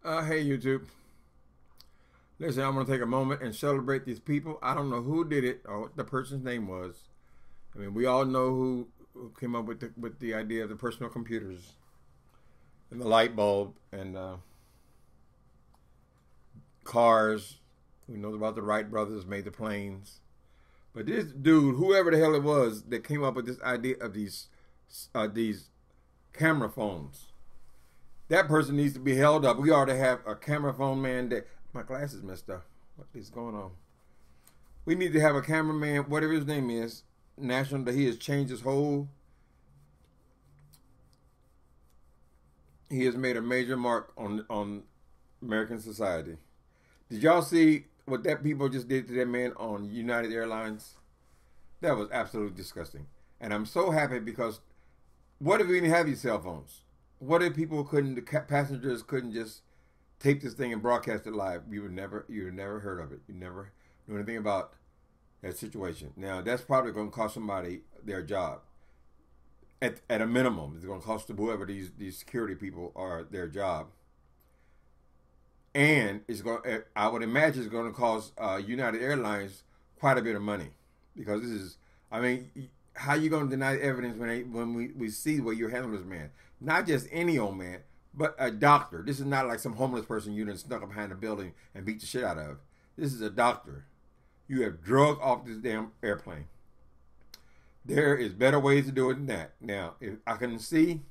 Hey YouTube. Listen, I'm going to take a moment and celebrate these people. I don't know who did it or what the person's name was. I mean, we all know who came up with the idea of the personal computers and the light bulb and cars. We know about the Wright brothers made the planes. But this dude, whoever the hell it was that came up with this idea of these camera phones, that person needs to be held up. We ought to have a camera phone man that... My glasses messed up. What is going on? We need to have a cameraman, whatever his name is, national, that he has changed his whole... He has made a major mark on American society. Did y'all see what that people just did to that man on United Airlines? That was absolutely disgusting. And I'm so happy because what if we didn't have these cell phones? What if people couldn't, the passengers couldn't just tape this thing and broadcast it live? You would never heard of it. You never knew anything about that situation. Now, that's probably going to cost somebody their job. At a minimum, it's going to cost whoever these security people are their job. And it's going. I would imagine it's going to cost United Airlines quite a bit of money, because this is. I mean, how you going to deny evidence when we see the way you're handling this man? Not just any old man, but a doctor. This is not like some homeless person you done snuck up behind a building and beat the shit out of. This is a doctor. You have drug off this damn airplane. There is better ways to do it than that. Now, if I can see,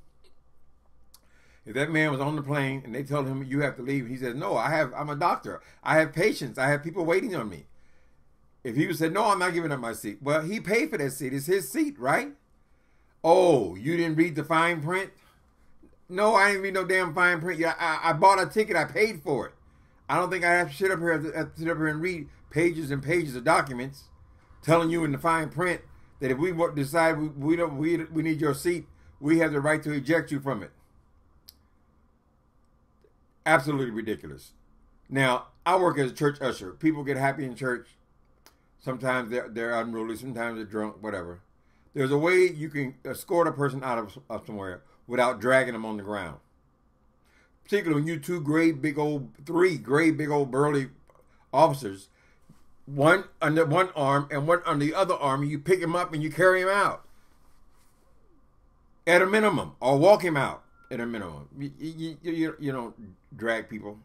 if that man was on the plane and they told him you have to leave, he says, "No, I'm a doctor. I have patients. I have people waiting on me." If he would say, "No, I'm not giving up my seat," well, he paid for that seat. It's his seat, right? Oh, you didn't read the fine print? No, I didn't read no damn fine print. Yeah, I bought a ticket. I paid for it. I don't think I have to sit up here and read pages and pages of documents telling you in the fine print that if we decide we need your seat, we have the right to eject you from it. Absolutely ridiculous. Now, I work as a church usher. People get happy in church. Sometimes they're unruly. Sometimes they're drunk. Whatever. There's a way you can escort a person out of somewhere without dragging them on the ground. Particularly when you three great big old burly officers, one under one arm and one under the other arm, you pick him up and you carry him out. At a minimum, or walk him out at a minimum. You don't drag people.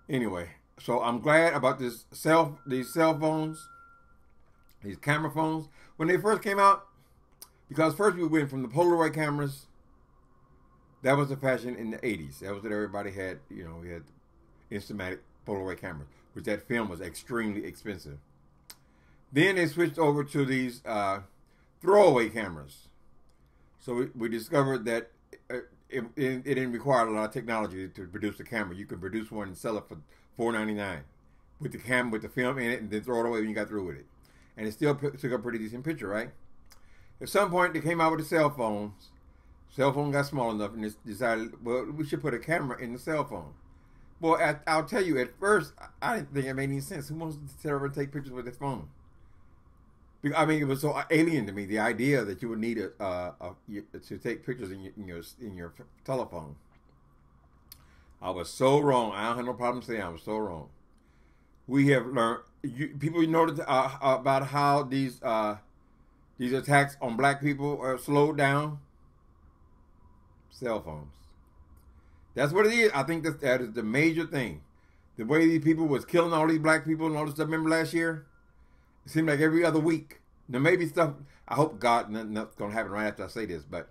Anyway, so I'm glad about these cell phones, these camera phones. When they first came out, because first we went from the Polaroid cameras. That was the fashion in the 80s. That was what everybody had. You know, we had Instamatic Polaroid cameras, which that film was extremely expensive. Then they switched over to these throwaway cameras. So we discovered that it didn't require a lot of technology to produce a camera. You could produce one and sell it for $4.99 with the camera, with the film in it, and then throw it away when you got through with it. And it still took a pretty decent picture, right? At some point, they came out with the cell phones. Cell phone got small enough, and they decided, well, we should put a camera in the cell phone. Well, I'll tell you, at first, I didn't think it made any sense. Who wants to sit over and take pictures with their phone? I mean, it was so alien to me, the idea that you would need to take pictures in your telephone. I was so wrong. I don't have no problem saying I was so wrong. We have learned. People noticed about how these attacks on black people are slowed down. Cell phones. That's what it is. I think that is the major thing. The way these people was killing all these black people and all this stuff. Remember last year? It seemed like every other week. Now maybe stuff. I hope God nothing's gonna happen right after I say this, but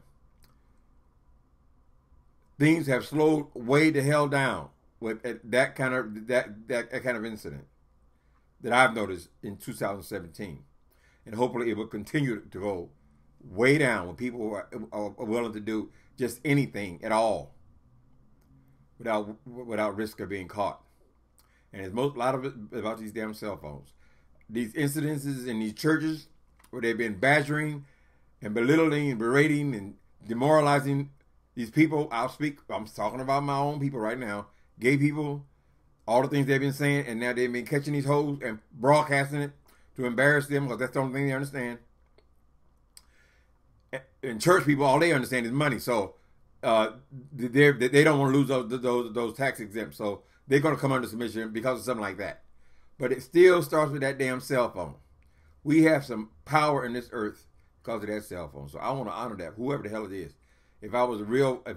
things have slowed way the hell down with that kind of incident that I've noticed in 2017, and hopefully it will continue to go way down when people are willing to do just anything at all without risk of being caught. And it's a lot of it about these damn cell phones. These incidences in these churches where they've been badgering and belittling and berating and demoralizing these people. I'm talking about my own people right now. Gay people, all the things they've been saying, and now they've been catching these hoes and broadcasting it to embarrass them, because that's the only thing they understand. And church people, all they understand is money. So they don't want to lose those tax exempt, so they're going to come under submission because of something like that. But it still starts with that damn cell phone. We have some power in this earth because of that cell phone. So I want to honor that, whoever the hell it is. If I was worth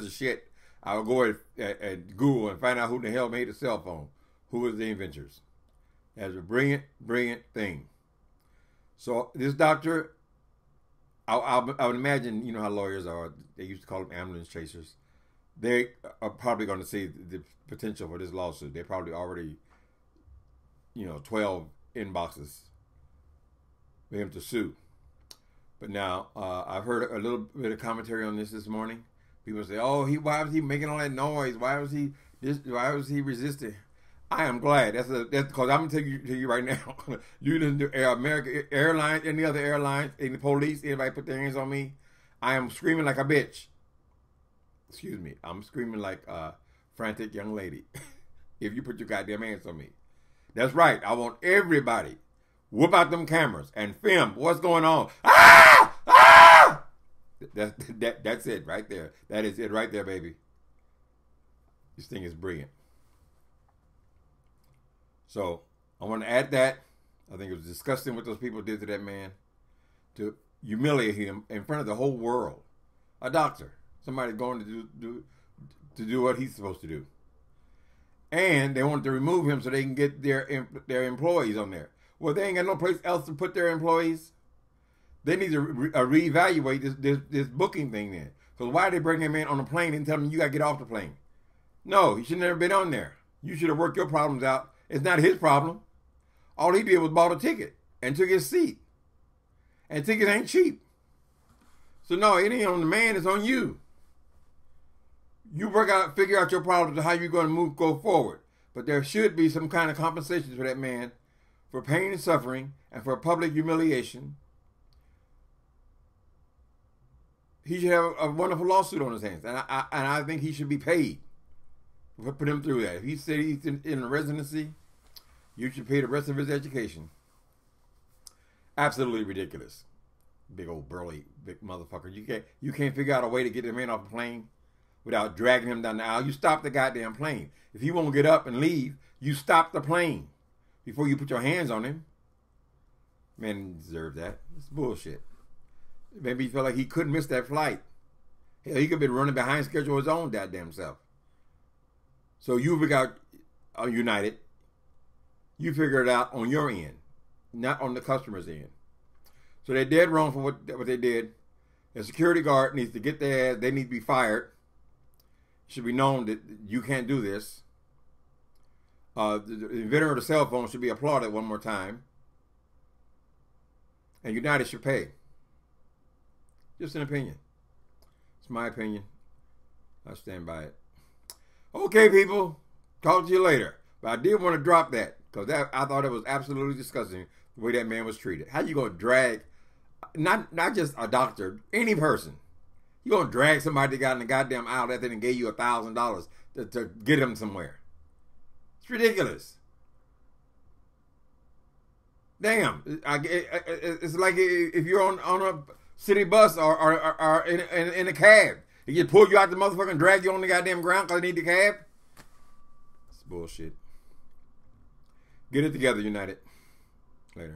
of shit, I would go and Google and find out who the hell made the cell phone. Who was the inventors? That's a brilliant, brilliant thing. So this doctor, I would imagine, you know how lawyers are. They used to call them ambulance chasers. They are probably going to see the potential for this lawsuit. They're probably already, 12 inboxes for him to sue. But now, I've heard a little bit of commentary on this morning. People say, "Oh, why was he making all that noise? Why was he resisting?" I am glad. That's because I'm gonna tell you right now. You listen to American Airlines, any other airlines, any police, anybody put their hands on me, I am screaming like a bitch. Excuse me, I'm screaming like a frantic young lady. If you put your goddamn hands on me, that's right. I want everybody whoop out them cameras and film what's going on. Ah! Ah! That's it right there. That is it right there, baby. This thing is brilliant. So I want to add that. I think it was disgusting what those people did to that man, to humiliate him in front of the whole world. A doctor, somebody going to do what he's supposed to do, and they wanted to remove him so they can get their employees on there. Well, they ain't got no place else to put their employees. They need to reevaluate this booking thing then. Because why did they bring him in on a plane and tell him you got to get off the plane? No, he should never been on there. You should have worked your problems out. It's not his problem. All he did was bought a ticket and took his seat. And tickets ain't cheap. So no, it ain't on the man, it's on you. You figure out your problems and how you're going to go forward. But there should be some kind of compensation for that man for pain and suffering and for public humiliation. He should have a wonderful lawsuit on his hands, and I think he should be paid for putting him through that. If he said he's in a residency, you should pay the rest of his education. Absolutely ridiculous. Big old burly big motherfucker. You can't figure out a way to get the man off the plane without dragging him down the aisle. You stop the goddamn plane. If he won't get up and leave, you stop the plane before you put your hands on him. Man didn't deserve that. It's bullshit. Maybe he felt like he couldn't miss that flight. Hell, he could have been running behind schedule his own goddamn self. So you figure out United. You figure it out on your end, not on the customer's end. So they're dead wrong for what they did. The security guard needs to get their ass. They need to be fired. It should be known that you can't do this. The inventor of the cell phone should be applauded one more time. And United should pay. Just an opinion. It's my opinion. I stand by it. Okay, people. Talk to you later. But I did want to drop that because I thought it was absolutely disgusting the way that man was treated. How you gonna drag not just a doctor, any person? You gonna drag somebody that got in the goddamn aisle that then gave you $1,000 to get him somewhere? It's ridiculous. Damn. It's like if you're on a city bus or in a cab. They just pull you out the motherfucker and drag you on the goddamn ground because they need the cab. It's bullshit. Get it together, United. Later.